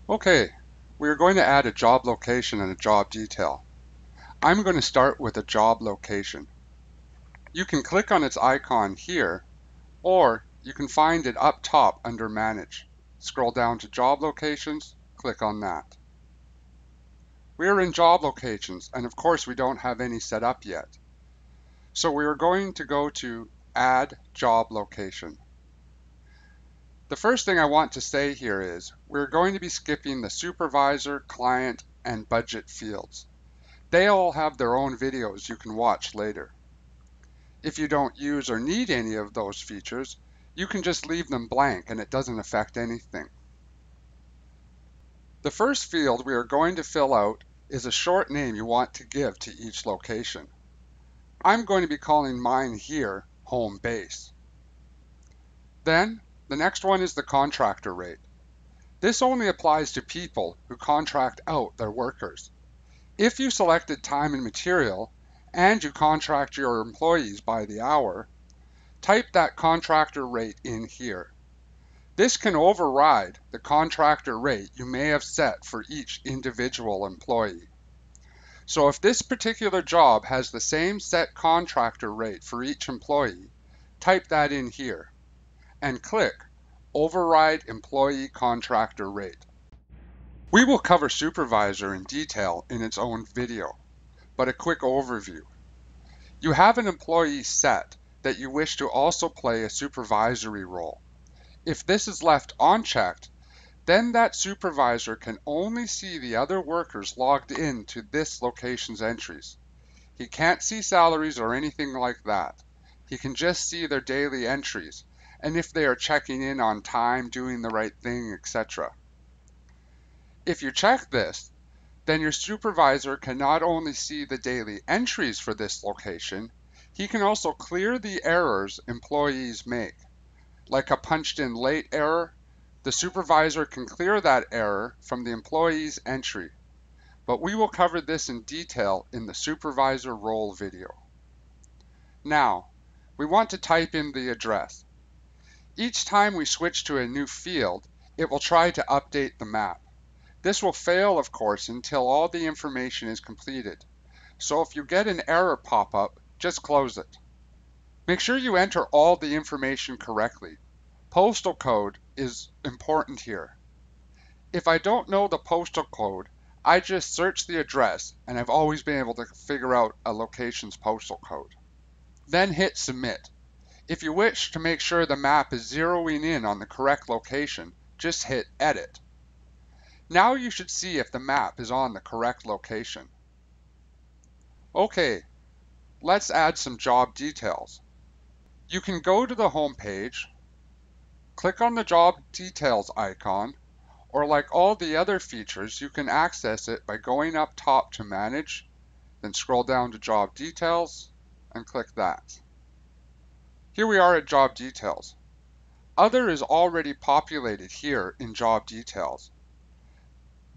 Okay, we are going to add a job location and a job detail. I'm going to start with a job location. You can click on its icon here, or you can find it up top under Manage. Scroll down to Job Locations, click on that. We are in Job Locations, and of course we don't have any set up yet. So we are going to go to Add Job Location. The first thing I want to say here is we're going to be skipping the Supervisor, Client, and Budget fields. They all have their own videos you can watch later. If you don't use or need any of those features, you can just leave them blank and it doesn't affect anything. The first field we are going to fill out is a short name you want to give to each location. I'm going to be calling mine here Home Base. Then, the next one is the contractor rate. This only applies to people who contract out their workers. If you selected time and material, and you contract your employees by the hour, type that contractor rate in here. This can override the contractor rate you may have set for each individual employee. So if this particular job has the same set contractor rate for each employee, type that in here and click Override Employee Contractor Rate. We will cover Supervisor in detail in its own video, but a quick overview. You have an employee set that you wish to also play a supervisory role. If this is left unchecked, then that supervisor can only see the other workers logged in to this location's entries. He can't see salaries or anything like that. He can just see their daily entries, and if they are checking in on time, doing the right thing, etc. If you check this, then your supervisor can not only see the daily entries for this location, he can also clear the errors employees make. Like a punched in late error, the supervisor can clear that error from the employee's entry. But we will cover this in detail in the supervisor role video. Now, we want to type in the address. Each time we switch to a new field, it will try to update the map. This will fail, of course, until all the information is completed. So if you get an error pop up, just close it. Make sure you enter all the information correctly. Postal code is important here. If I don't know the postal code, I just search the address and I've always been able to figure out a location's postal code. Then hit Submit. If you wish to make sure the map is zeroing in on the correct location, just hit Edit. Now you should see if the map is on the correct location. Okay, let's add some job details. You can go to the home page, click on the job details icon, or like all the other features, you can access it by going up top to Manage, then scroll down to Job Details, and click that. Here we are at Job Details. Other is already populated here in Job Details.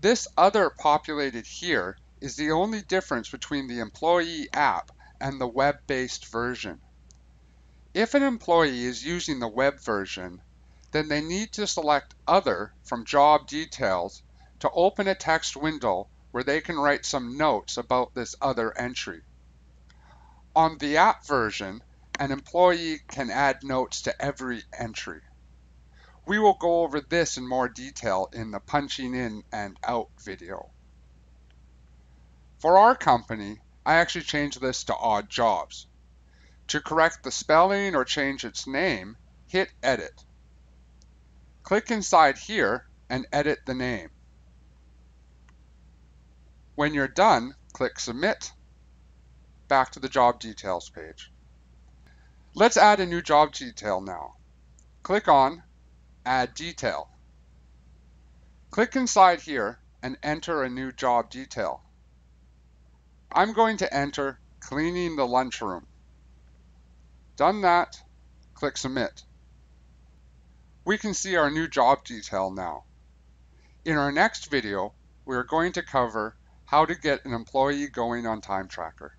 This Other populated here is the only difference between the employee app and the web-based version. If an employee is using the web version, then they need to select Other from Job Details to open a text window where they can write some notes about this other entry. On the app version, an employee can add notes to every entry. We will go over this in more detail in the punching in and out video. For our company, I actually changed this to Odd Jobs. To correct the spelling or change its name, hit Edit. Click inside here and edit the name. When you're done, click Submit. Back to the Job Details page. Let's add a new job detail now. Click on Add Detail. Click inside here and enter a new job detail. I'm going to enter Cleaning the Lunchroom. Done that, click Submit. We can see our new job detail now. In our next video, we are going to cover how to get an employee going on TimeTracker.